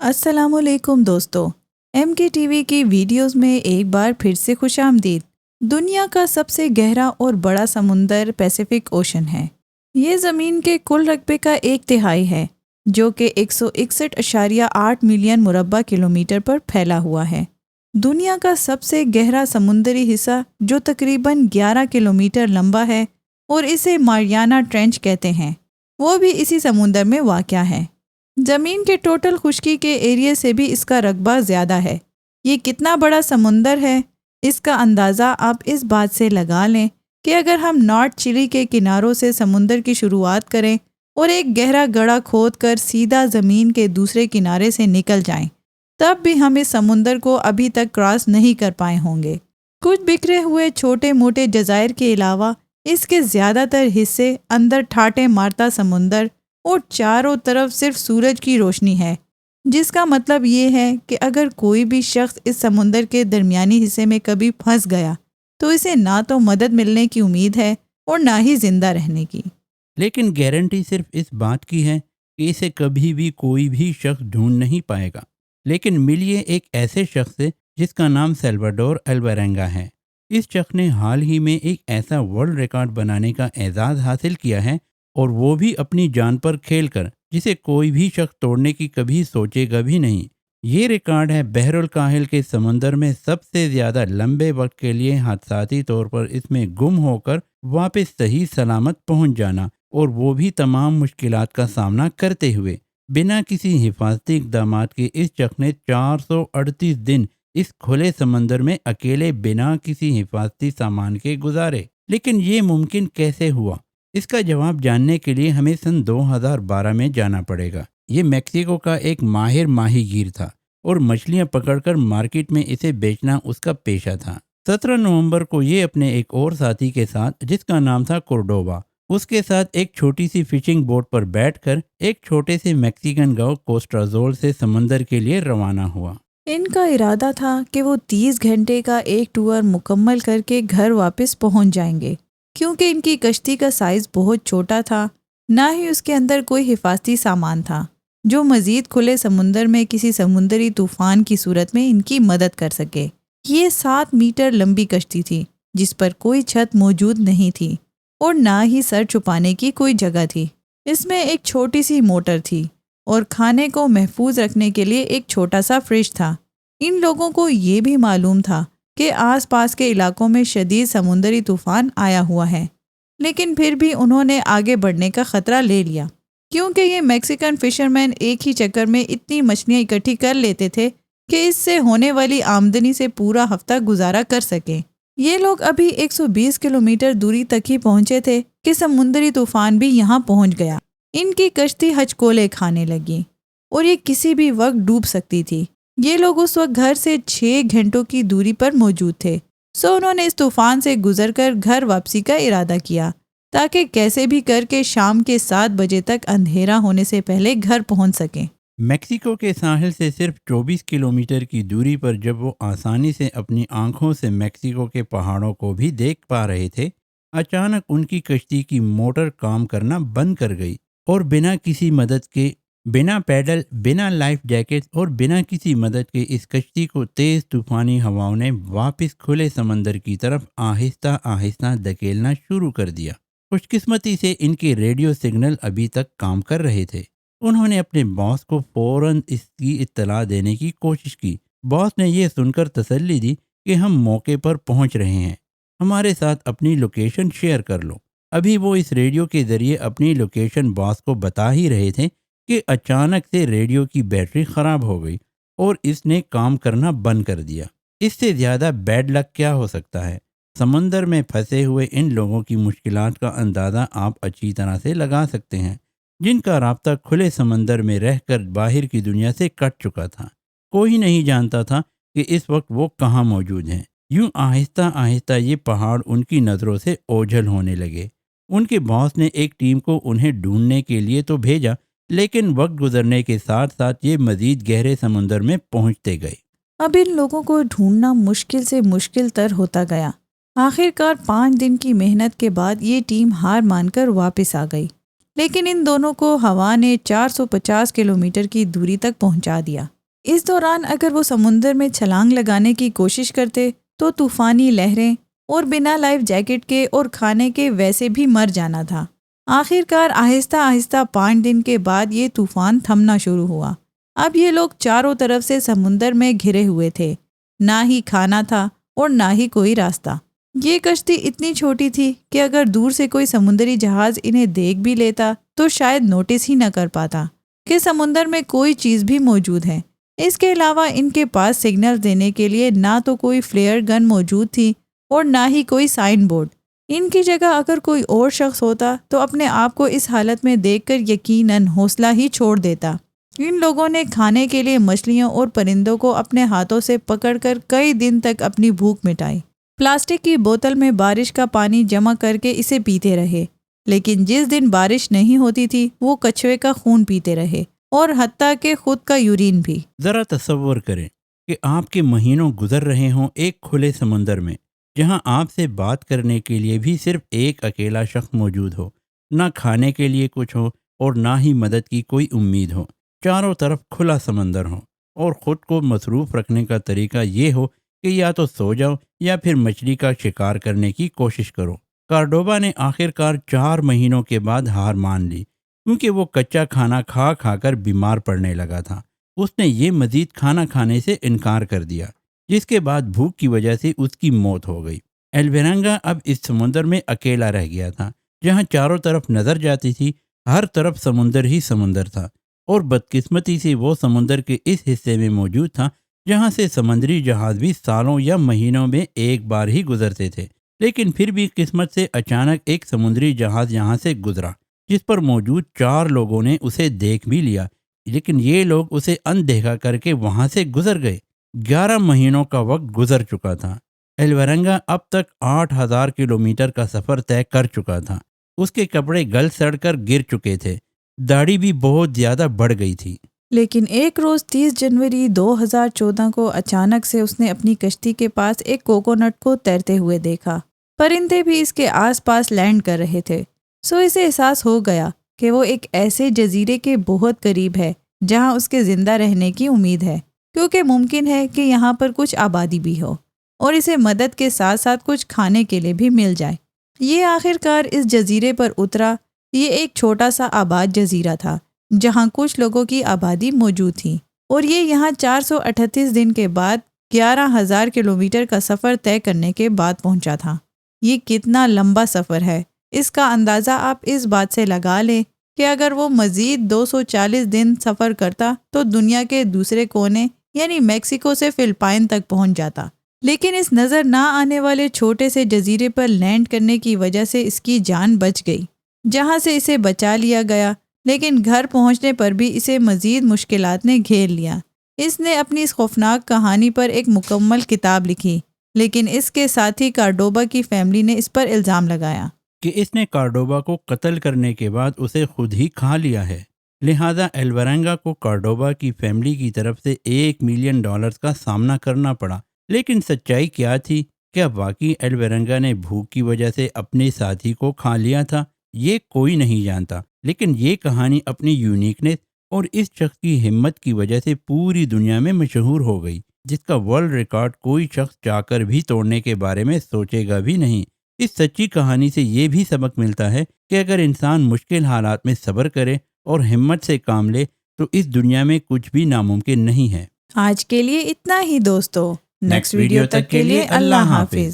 السلام علیکم دوستو، ایم کے ٹی وی کی ویڈیوز میں ایک بار پھر سے خوش آمدید۔ دنیا کا سب سے گہرا اور بڑا سمندر پیسیفک اوشن ہے۔ یہ زمین کے کل رقبے کا 1/3 ہے، جو کہ 161.8 ملین مربع کلومیٹر پر پھیلا ہوا ہے۔ دنیا کا سب سے گہرا سمندری حصہ جو تقریباً 11 کلومیٹر لمبا ہے اور اسے ماریانا ٹرینچ کہتے ہیں، وہ بھی اسی سمندر میں واقع ہے۔ زمین کے ٹوٹل خشکی کے ایریا سے بھی اس کا رقبہ زیادہ ہے۔ یہ کتنا بڑا سمندر ہے، اس کا اندازہ آپ اس بات سے لگا لیں کہ اگر ہم نارتھ چلی کے کناروں سے سمندر کی شروعات کریں اور ایک گہرا گڑھا کھود کر سیدھا زمین کے دوسرے کنارے سے نکل جائیں، تب بھی ہم اس سمندر کو ابھی تک کراس نہیں کر پائے ہوں گے۔ کچھ بکھرے ہوئے چھوٹے موٹے جزائر کے علاوہ اس کے زیادہ تر حصے اندر ٹھاٹھے مارتا سمندر اور چاروں طرف صرف سورج کی روشنی ہے، جس کا مطلب یہ ہے کہ اگر کوئی بھی شخص اس سمندر کے درمیانی حصے میں کبھی پھنس گیا تو اسے نہ تو مدد ملنے کی امید ہے اور نہ ہی زندہ رہنے کی۔ لیکن گارنٹی صرف اس بات کی ہے کہ اسے کبھی بھی کوئی بھی شخص ڈھونڈ نہیں پائے گا۔ لیکن ملیے ایک ایسے شخص سے جس کا نام سیلواڈور الوارینگا ہے۔ اس شخص نے حال ہی میں ایک ایسا ورلڈ ریکارڈ بنانے کا اعزاز حاصل کیا ہے، اور وہ بھی اپنی جان پر کھیل کر، جسے کوئی بھی شخص توڑنے کی کبھی سوچے گا بھی نہیں۔ یہ ریکارڈ ہے بحر الکاہل کے سمندر میں سب سے زیادہ لمبے وقت کے لیے حادثاتی طور پر اس میں گم ہو کر واپس صحیح سلامت پہنچ جانا، اور وہ بھی تمام مشکلات کا سامنا کرتے ہوئے۔ بنا کسی حفاظتی اقدامات کے اس شخص نے 438 دن اس کھلے سمندر میں اکیلے بنا کسی حفاظتی سامان کے گزارے۔ لیکن یہ ممکن کیسے ہوا؟ اس کا جواب جاننے کے لیے ہمیں سن 2012 میں جانا پڑے گا۔ یہ میکسیکو کا ایک ماہر ماہی گیر تھا اور مچھلیاں پکڑ کر مارکیٹ میں اسے بیچنا اس کا پیشہ تھا۔ 17 نومبر کو یہ اپنے ایک اور ساتھی کے ساتھ، جس کا نام تھا کوردوبا، اس کے ساتھ ایک چھوٹی سی فشنگ بوٹ پر بیٹھ کر ایک چھوٹے سے میکسیکن گاؤں کوسٹازول سے سمندر کے لیے روانہ ہوا۔ ان کا ارادہ تھا کہ وہ 30 گھنٹے کا ایک ٹور مکمل کر کے گھر واپس پہنچ جائیں گے، کیونکہ ان کی کشتی کا سائز بہت چھوٹا تھا، نہ ہی اس کے اندر کوئی حفاظتی سامان تھا جو مزید کھلے سمندر میں کسی سمندری طوفان کی صورت میں ان کی مدد کر سکے۔ یہ 7 میٹر لمبی کشتی تھی جس پر کوئی چھت موجود نہیں تھی اور نہ ہی سر چھپانے کی کوئی جگہ تھی۔ اس میں ایک چھوٹی سی موٹر تھی اور کھانے کو محفوظ رکھنے کے لیے ایک چھوٹا سا فریج تھا۔ ان لوگوں کو یہ بھی معلوم تھا کہ آس پاس کے علاقوں میں شدید سمندری طوفان آیا ہوا ہے، لیکن پھر بھی انہوں نے آگے بڑھنے کا خطرہ لے لیا، کیونکہ یہ میکسیکن فشرمین ایک ہی چکر میں اتنی مچھلیاں اکٹھی کر لیتے تھے کہ اس سے ہونے والی آمدنی سے پورا ہفتہ گزارا کر سکیں۔ یہ لوگ ابھی 120 کلومیٹر دوری تک ہی پہنچے تھے کہ سمندری طوفان بھی یہاں پہنچ گیا۔ ان کی کشتی ہچکولے کھانے لگی اور یہ کسی بھی وقت ڈوب سکتی تھی۔ یہ لوگ اس وقت گھر سے 6 گھنٹوں کی دوری پر موجود تھے، سو انہوں نے اس طوفان سے گزر کر گھر واپسی کا ارادہ کیا تاکہ کیسے بھی کر کے شام کے 7 بجے تک اندھیرا ہونے سے پہلے گھر پہنچ سکیں۔ میکسیکو کے ساحل سے صرف 24 کلومیٹر کی دوری پر جب وہ آسانی سے اپنی آنکھوں سے میکسیکو کے پہاڑوں کو بھی دیکھ پا رہے تھے، اچانک ان کی کشتی کی موٹر کام کرنا بند کر گئی، اور بنا کسی مدد کے، بنا پیڈل، بنا لائف جیکٹ اور بنا کسی مدد کے اس کشتی کو تیز طوفانی ہواؤں نے واپس کھلے سمندر کی طرف آہستہ آہستہ دھکیلنا شروع کر دیا۔ خوش قسمتی سے ان کے ریڈیو سگنل ابھی تک کام کر رہے تھے۔ انہوں نے اپنے باس کو فوراً اس کی اطلاع دینے کی کوشش کی۔ باس نے یہ سن کر تسلی دی کہ ہم موقع پر پہنچ رہے ہیں، ہمارے ساتھ اپنی لوکیشن شیئر کر لو۔ ابھی وہ اس ریڈیو کے ذریعے اپنی لوکیشن باس کو بتا ہی رہے تھے کہ اچانک سے ریڈیو کی بیٹری خراب ہو گئی اور اس نے کام کرنا بند کر دیا۔ اس سے زیادہ بیڈ لک کیا ہو سکتا ہے؟ سمندر میں پھنسے ہوئے ان لوگوں کی مشکلات کا اندازہ آپ اچھی طرح سے لگا سکتے ہیں، جن کا رابطہ کھلے سمندر میں رہ کر باہر کی دنیا سے کٹ چکا تھا۔ کوئی نہیں جانتا تھا کہ اس وقت وہ کہاں موجود ہیں۔ یوں آہستہ آہستہ یہ پہاڑ ان کی نظروں سے اوجھل ہونے لگے۔ ان کے باس نے ایک ٹیم کو انہیں ڈھونڈنے کے لیے تو بھیجا، لیکن وقت گزرنے کے ساتھ ساتھ یہ مزید گہرے سمندر میں پہنچتے گئے۔ اب ان لوگوں کو ڈھونڈنا مشکل سے مشکل تر ہوتا گیا۔ آخر کار 5 دن کی محنت کے بعد یہ ٹیم ہار مان کر واپس آ گئی، لیکن ان دونوں کو ہوا نے 450 کلومیٹر کی دوری تک پہنچا دیا۔ اس دوران اگر وہ سمندر میں چھلانگ لگانے کی کوشش کرتے تو طوفانی لہریں اور بنا لائف جیکٹ کے اور کھانے کے ویسے بھی مر جانا تھا۔ آخر کار آہستہ آہستہ 5 دن کے بعد یہ طوفان تھمنا شروع ہوا۔ اب یہ لوگ چاروں طرف سے سمندر میں گھرے ہوئے تھے، نہ ہی کھانا تھا اور نہ ہی کوئی راستہ۔ یہ کشتی اتنی چھوٹی تھی کہ اگر دور سے کوئی سمندری جہاز انہیں دیکھ بھی لیتا تو شاید نوٹس ہی نہ کر پاتا کہ سمندر میں کوئی چیز بھی موجود ہے۔ اس کے علاوہ ان کے پاس سگنل دینے کے لیے نہ تو کوئی فلیئر گن موجود تھی اور نہ ہی کوئی سائن بورڈ۔ ان کی جگہ اگر کوئی اور شخص ہوتا تو اپنے آپ کو اس حالت میں دیکھ کر یقیناً حوصلہ ہی چھوڑ دیتا۔ ان لوگوں نے کھانے کے لیے مچھلیوں اور پرندوں کو اپنے ہاتھوں سے پکڑ کر کئی دن تک اپنی بھوک مٹائی۔ پلاسٹک کی بوتل میں بارش کا پانی جمع کر کے اسے پیتے رہے، لیکن جس دن بارش نہیں ہوتی تھی وہ کچھوے کا خون پیتے رہے اور حتیٰ کہ خود کا یورین بھی۔ ذرا تصور کریں کہ آپ کے مہینوں گزر رہے ہوں ایک کھلے سمندر میں، جہاں آپ سے بات کرنے کے لیے بھی صرف ایک اکیلا شخص موجود ہو، نہ کھانے کے لیے کچھ ہو اور نہ ہی مدد کی کوئی امید ہو۔ چاروں طرف کھلا سمندر ہو اور خود کو مصروف رکھنے کا طریقہ یہ ہو کہ یا تو سو جاؤ یا پھر مچھلی کا شکار کرنے کی کوشش کرو۔ کارڈوبا نے آخر کار 4 مہینوں کے بعد ہار مان لی، کیونکہ وہ کچا کھانا کھا کھا کر بیمار پڑنے لگا تھا۔ اس نے یہ مزید کھانا کھانے سے انکار کر دیا، جس کے بعد بھوک کی وجہ سے اس کی موت ہو گئی۔ ایلویرنگا اب اس سمندر میں اکیلا رہ گیا تھا، جہاں چاروں طرف نظر جاتی تھی ہر طرف سمندر ہی سمندر تھا، اور بدقسمتی سے وہ سمندر کے اس حصے میں موجود تھا جہاں سے سمندری جہاز بھی سالوں یا مہینوں میں ایک بار ہی گزرتے تھے۔ لیکن پھر بھی قسمت سے اچانک ایک سمندری جہاز یہاں سے گزرا، جس پر موجود 4 لوگوں نے اسے دیکھ بھی لیا، لیکن یہ لوگ اسے اندیکھا کر کے وہاں سے گزر گئے۔ 11 مہینوں کا وقت گزر چکا تھا۔ ایلویرنگا اب تک 8000 کلومیٹر کا سفر طے کر چکا تھا۔ اس کے کپڑے گل سڑ کر گر چکے تھے، داڑھی بھی بہت زیادہ بڑھ گئی تھی۔ لیکن ایک روز 30 جنوری 2014 کو اچانک سے اس نے اپنی کشتی کے پاس ایک کوکونٹ کو تیرتے ہوئے دیکھا۔ پرندے بھی اس کے آس پاس لینڈ کر رہے تھے، سو اسے احساس ہو گیا کہ وہ ایک ایسے جزیرے کے بہت قریب ہے جہاں اس کے زندہ رہنے کی امید ہے، کیونکہ ممکن ہے کہ یہاں پر کچھ آبادی بھی ہو اور اسے مدد کے ساتھ ساتھ کچھ کھانے کے لیے بھی مل جائے۔ یہ آخر کار اس جزیرے پر اترا۔ یہ ایک چھوٹا سا آباد جزیرہ تھا جہاں کچھ لوگوں کی آبادی موجود تھی، اور یہ یہاں 438 دن کے بعد 11,000 کلومیٹر کا سفر طے کرنے کے بعد پہنچا تھا۔ یہ کتنا لمبا سفر ہے، اس کا اندازہ آپ اس بات سے لگا لیں کہ اگر وہ مزید 240 دن سفر کرتا تو دنیا کے دوسرے کونے یعنی میکسیکو سے فلپائن تک پہنچ جاتا۔ لیکن اس نظر نہ آنے والے چھوٹے سے جزیرے پر لینڈ کرنے کی وجہ سے اس کی جان بچ گئی، جہاں سے اسے بچا لیا گیا، لیکن گھر پہنچنے پر بھی اسے مزید مشکلات نے گھیر لیا۔ اس نے اپنی اس خوفناک کہانی پر ایک مکمل کتاب لکھی، لیکن اس کے ساتھی کارڈوبا کی فیملی نے اس پر الزام لگایا کہ اس نے کارڈوبا کو قتل کرنے کے بعد اسے خود ہی کھا لیا ہے۔ لہذا ایلویرنگا کو کارڈوبا کی فیملی کی طرف سے $1 ملین کا سامنا کرنا پڑا۔ لیکن سچائی کیا تھی؟ کیا واقعی ایلویرنگا نے بھوک کی وجہ سے اپنے ساتھی کو کھا لیا تھا؟ یہ کوئی نہیں جانتا، لیکن یہ کہانی اپنی یونیکنیس اور اس شخص کی ہمت کی وجہ سے پوری دنیا میں مشہور ہو گئی، جس کا ورلڈ ریکارڈ کوئی شخص چاہ کر بھی توڑنے کے بارے میں سوچے گا بھی نہیں۔ اس سچی کہانی سے یہ بھی سبق ملتا ہے کہ اگر انسان مشکل حالات میں صبر کرے اور ہمت سے کام لے تو اس دنیا میں کچھ بھی ناممکن نہیں ہے۔ آج کے لیے اتنا ہی دوستو، نیکسٹ ویڈیو تک کے لیے اللہ حافظ۔